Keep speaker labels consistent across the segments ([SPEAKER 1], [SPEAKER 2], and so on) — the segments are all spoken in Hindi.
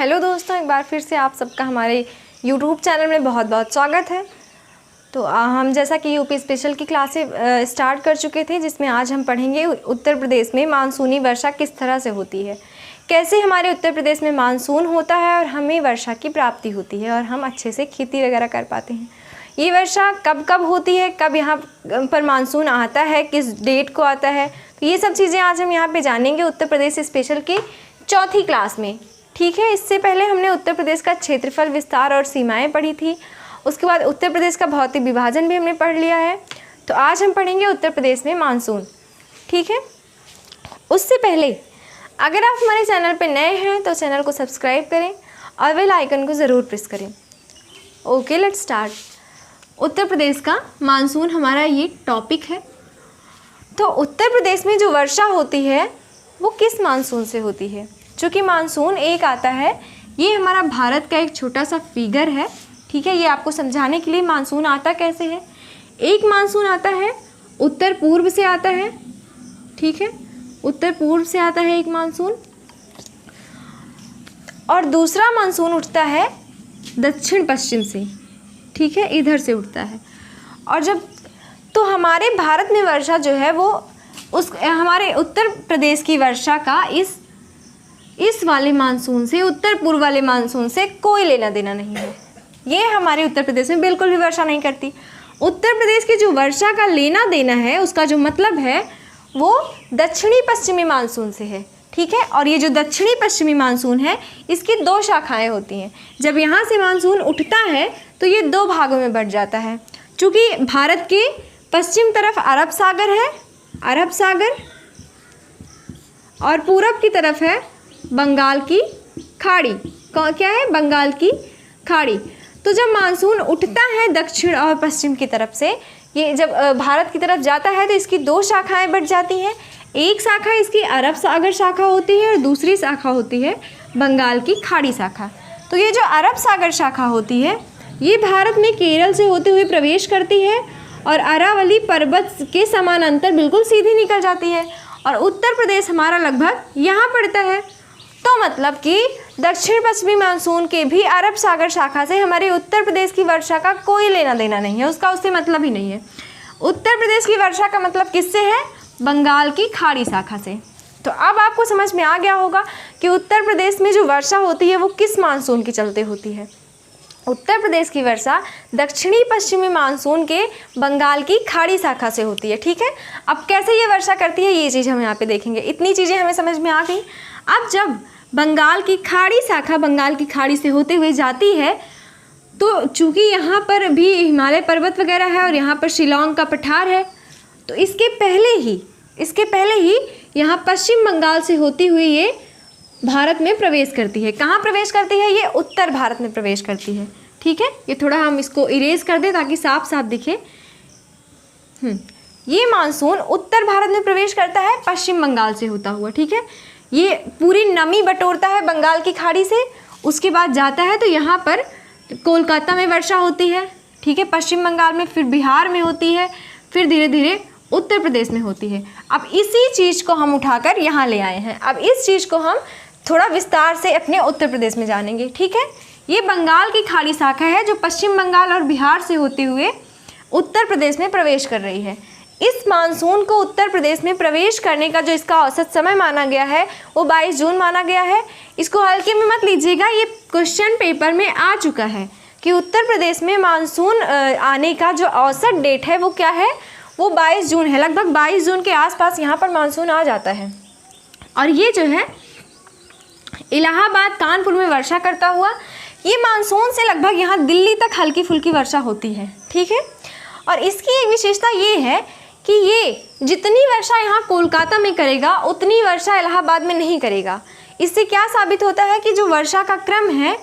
[SPEAKER 1] हेलो दोस्तों, एक बार फिर से आप सबका हमारे YouTube चैनल में बहुत बहुत स्वागत है। तो हम जैसा कि यूपी स्पेशल की क्लासें स्टार्ट कर चुके थे, जिसमें आज हम पढ़ेंगे उत्तर प्रदेश में मानसूनी वर्षा किस तरह से होती है, कैसे हमारे उत्तर प्रदेश में मानसून होता है और हमें वर्षा की प्राप्ति होती है और हम अच्छे से खेती वगैरह कर पाते हैं। ये वर्षा कब कब होती है, कब यहाँ पर मानसून आता है, किस डेट को आता है, तो ये सब चीज़ें आज हम यहाँ पे जानेंगे उत्तर प्रदेश स्पेशल की चौथी क्लास में। ठीक है, इससे पहले हमने उत्तर प्रदेश का क्षेत्रफल, विस्तार और सीमाएं पढ़ी थी। उसके बाद उत्तर प्रदेश का भौतिक विभाजन भी हमने पढ़ लिया है। तो आज हम पढ़ेंगे उत्तर प्रदेश में मानसून। ठीक है, उससे पहले अगर आप हमारे चैनल पर नए हैं तो चैनल को सब्सक्राइब करें और बेल आइकन को ज़रूर प्रेस करें। Okay, let's start. Uttar Pradesh का मानसून हमारा ये टॉपिक है। तो उत्तर प्रदेश में जो वर्षा होती है वो किस मानसून से होती है? चूँकि मानसून एक आता है, ये हमारा भारत का एक छोटा सा फिगर है। ठीक है, ये आपको समझाने के लिए मानसून आता कैसे है। एक मानसून आता है उत्तर पूर्व से आता है। ठीक है, उत्तर पूर्व से आता है एक मानसून, और दूसरा मानसून उठता है दक्षिण पश्चिम से। ठीक है, इधर से उठता है। और जब तो हमारे भारत में वर्षा जो है वो उस हमारे उत्तर प्रदेश की वर्षा का इस वाले मानसून से, उत्तर पूर्व वाले मानसून से कोई लेना देना नहीं है। ये हमारे उत्तर प्रदेश में बिल्कुल भी वर्षा नहीं करती। उत्तर प्रदेश की जो वर्षा का लेना देना है, उसका जो मतलब है वो दक्षिणी पश्चिमी मानसून से है। ठीक है, और ये जो दक्षिणी पश्चिमी मानसून है, इसकी दो शाखाएं होती हैं। जब यहाँ से मानसून उठता है तो ये दो भागों में बंट जाता है। चूँकि भारत के पश्चिम तरफ अरब सागर है, अरब सागर, और पूरब की तरफ है बंगाल की खाड़ी। क्या है? बंगाल की खाड़ी। तो जब मानसून उठता है दक्षिण और पश्चिम की तरफ से, ये जब भारत की तरफ जाता है तो इसकी दो शाखाएं बढ़ जाती हैं। एक शाखा इसकी अरब सागर शाखा होती है और दूसरी शाखा होती है बंगाल की खाड़ी शाखा। तो ये जो अरब सागर शाखा होती है, ये भारत में केरल से होते हुए प्रवेश करती है और अरावली पर्वत के समानांतर बिल्कुल सीधी निकल जाती है, और उत्तर प्रदेश हमारा लगभग यहाँ पड़ता है। तो मतलब कि दक्षिण पश्चिमी मानसून के भी अरब सागर शाखा से हमारे उत्तर प्रदेश की वर्षा का कोई लेना देना नहीं है, उसका उससे मतलब ही नहीं है। उत्तर प्रदेश की वर्षा का मतलब किससे है? बंगाल की खाड़ी शाखा से। तो अब आपको समझ में आ गया होगा कि उत्तर प्रदेश में जो वर्षा होती है वो किस मानसून के चलते होती है। उत्तर प्रदेश की वर्षा दक्षिणी पश्चिमी मानसून के बंगाल की खाड़ी शाखा से होती है। ठीक है, अब कैसे ये वर्षा करती है ये चीज़ हम यहाँ पे देखेंगे। इतनी चीज़ें हमें समझ में आ गई। अब जब बंगाल की खाड़ी शाखा बंगाल की खाड़ी से होते हुए जाती है, तो चूँकि यहाँ पर भी हिमालय पर्वत वगैरह है और यहाँ पर शिलांग का पठार है, तो इसके पहले ही यहाँ पश्चिम बंगाल से होती हुई ये भारत में प्रवेश करती है। कहाँ प्रवेश करती है? ये उत्तर भारत में प्रवेश करती है। ठीक है, ये थोड़ा हम इसको इरेज कर दें ताकि साफ साफ दिखे। ये मानसून उत्तर भारत में प्रवेश करता है पश्चिम बंगाल से होता हुआ। ठीक है, ये पूरी नमी बटोरता है बंगाल की खाड़ी से, उसके बाद जाता है तो यहाँ पर कोलकाता में वर्षा होती है। ठीक है, पश्चिम बंगाल में, फिर बिहार में होती है, फिर धीरे धीरे उत्तर प्रदेश में होती है। अब इसी चीज़ को हम उठाकर यहाँ ले आए हैं। अब इस चीज़ को हम थोड़ा विस्तार से अपने उत्तर प्रदेश में जानेंगे। ठीक है, ये बंगाल की खाड़ी शाखा है जो पश्चिम बंगाल और बिहार से होते हुए उत्तर प्रदेश में प्रवेश कर रही है। इस मानसून को उत्तर प्रदेश में प्रवेश करने का जो इसका औसत समय माना गया है वो 22 जून माना गया है। इसको हल्के में मत लीजिएगा, ये क्वेश्चन पेपर में आ चुका है कि उत्तर प्रदेश में मानसून आने का जो औसत डेट है वो क्या है, वो 22 जून है। लगभग 22 जून के आसपास यहाँ पर मानसून आ जाता है, और ये जो है इलाहाबाद, कानपुर में वर्षा करता हुआ ये मानसून से लगभग यहाँ दिल्ली तक हल्की फुल्की वर्षा होती है। ठीक है, और इसकी एक विशेषता ये है कि ये जितनी वर्षा यहाँ कोलकाता में करेगा उतनी वर्षा इलाहाबाद में नहीं करेगा। इससे क्या साबित होता है कि जो वर्षा का क्रम है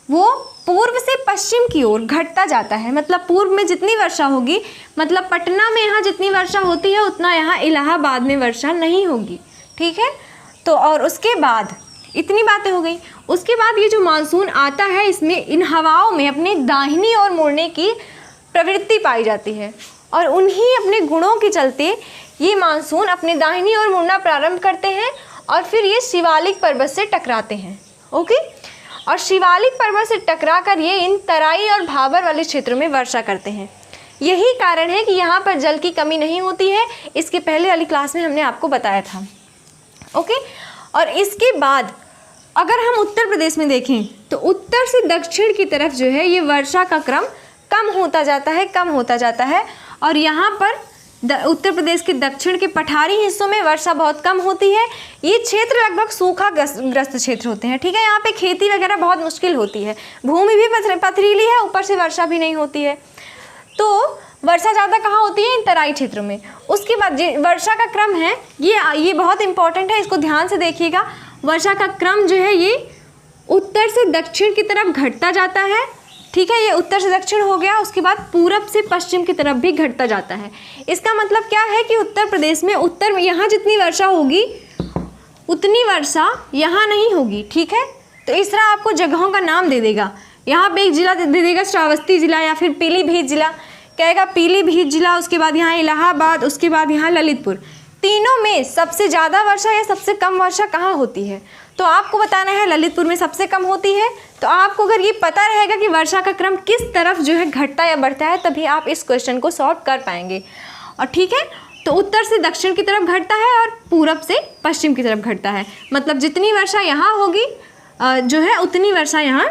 [SPEAKER 1] वो पूर्व से पश्चिम की ओर घटता जाता है। मतलब पूर्व में जितनी वर्षा होगी, मतलब पटना में यहाँ जितनी वर्षा होती है उतना यहाँ इलाहाबाद में वर्षा नहीं होगी। ठीक है, तो और उसके बाद इतनी बातें हो गई। उसके बाद ये जो मानसून आता है, इसमें इन हवाओं में अपने दाहिनी ओर मुड़ने की प्रवृत्ति पाई जाती है, और उन्हीं अपने गुणों के चलते ये मानसून अपने दाहिनी ओर मुड़ना प्रारंभ करते हैं और फिर ये शिवालिक पर्वत से टकराते हैं। ओके, और शिवालिक पर्वत से टकराकर ये इन तराई और भाबर वाले क्षेत्रों में वर्षा करते हैं। यही कारण है कि यहाँ पर जल की कमी नहीं होती है। इसके पहले वाली क्लास में हमने आपको बताया था। ओके, और इसके बाद अगर हम उत्तर प्रदेश में देखें तो उत्तर से दक्षिण की तरफ जो है ये वर्षा का क्रम कम होता जाता है और यहाँ पर उत्तर प्रदेश के दक्षिण के पठारी हिस्सों में वर्षा बहुत कम होती है। ये क्षेत्र लगभग सूखा ग्रस्त क्षेत्र होते हैं। ठीक है, यहाँ पे खेती वगैरह बहुत मुश्किल होती है, भूमि भी पथरीली है, ऊपर से वर्षा भी नहीं होती है। तो वर्षा ज़्यादा कहाँ होती है? इन तराई क्षेत्रों में। उसके बाद वर्षा का क्रम है ये बहुत इंपॉर्टेंट है, इसको ध्यान से देखिएगा। वर्षा का क्रम जो है ये उत्तर से दक्षिण की तरफ घटता जाता है। ठीक है, ये उत्तर से दक्षिण हो गया, उसके बाद पूरब से पश्चिम की तरफ भी घटता जाता है। इसका मतलब क्या है कि उत्तर प्रदेश में यहाँ जितनी वर्षा होगी उतनी वर्षा यहाँ नहीं होगी। ठीक है, तो इस तरह आपको जगहों का नाम दे देगा। यहाँ पे एक जिला दे देगा श्रावस्ती जिला या फिर पीलीभीत जिला, कहेगा पीलीभीत जिला, उसके बाद यहाँ इलाहाबाद, उसके बाद यहाँ ललितपुर। तीनों में सबसे ज़्यादा वर्षा या सबसे कम वर्षा कहाँ होती है? तो आपको बताना है ललितपुर में सबसे कम होती है। तो आपको अगर ये पता रहेगा कि वर्षा का क्रम किस तरफ जो है घटता या बढ़ता है, तभी आप इस क्वेश्चन को सॉल्व कर पाएंगे। और ठीक है, तो उत्तर से दक्षिण की तरफ घटता है और पूरब से पश्चिम की तरफ घटता है। मतलब जितनी वर्षा यहाँ होगी जो है उतनी वर्षा यहाँ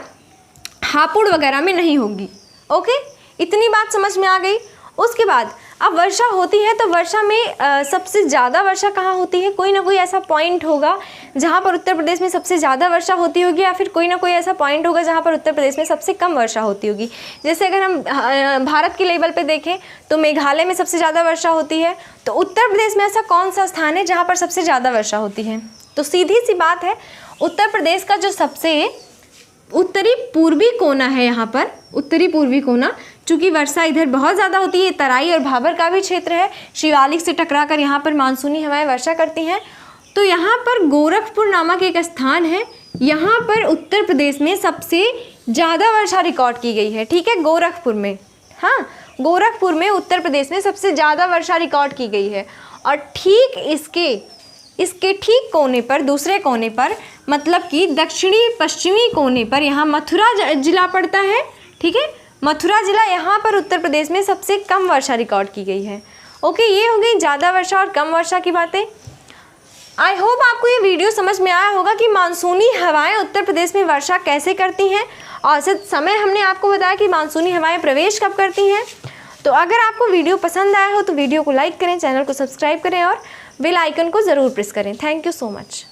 [SPEAKER 1] हापुड़ वगैरह में नहीं होगी। ओके, इतनी बात समझ में आ गई। उसके बाद अब वर्षा होती है तो वर्षा में सबसे ज़्यादा वर्षा कहाँ होती है? कोई ना कोई ऐसा पॉइंट होगा जहाँ पर उत्तर प्रदेश में सबसे ज़्यादा वर्षा होती होगी, या फिर कोई ना कोई ऐसा पॉइंट होगा जहाँ पर उत्तर प्रदेश में सबसे कम वर्षा होती होगी। जैसे अगर हम भारत के लेवल पे देखें तो मेघालय में सबसे ज़्यादा वर्षा होती है। तो उत्तर प्रदेश में ऐसा कौन सा स्थान है जहाँ पर सबसे ज़्यादा वर्षा होती है? तो सीधी सी बात है, उत्तर प्रदेश का जो सबसे उत्तरी पूर्वी कोना है, यहाँ पर उत्तरी पूर्वी कोना, चूँकि वर्षा इधर बहुत ज़्यादा होती है, तराई और भाबर का भी क्षेत्र है, शिवालिक से टकराकर यहाँ पर मानसूनी हवाएं वर्षा करती हैं। तो यहाँ पर गोरखपुर नामक एक स्थान है, यहाँ पर उत्तर प्रदेश में सबसे ज़्यादा वर्षा रिकॉर्ड की गई है। ठीक है, गोरखपुर में, हाँ, गोरखपुर में उत्तर प्रदेश में सबसे ज़्यादा वर्षा रिकॉर्ड की गई है। और ठीक इसके ठीक कोने पर, दूसरे कोने पर, मतलब कि दक्षिणी पश्चिमी कोने पर यहाँ मथुरा जिला पड़ता है। ठीक है, मथुरा जिला, यहाँ पर उत्तर प्रदेश में सबसे कम वर्षा रिकॉर्ड की गई है। ओके, ये हो गई ज़्यादा वर्षा और कम वर्षा की बातें। आई होप आपको ये वीडियो समझ में आया होगा कि मानसूनी हवाएं उत्तर प्रदेश में वर्षा कैसे करती हैं। औसत समय हमने आपको बताया कि मानसूनी हवाएं प्रवेश कब करती हैं। तो अगर आपको वीडियो पसंद आया हो तो वीडियो को लाइक करें, चैनल को सब्सक्राइब करें और बेल आइकन को ज़रूर प्रेस करें। Thank you so much.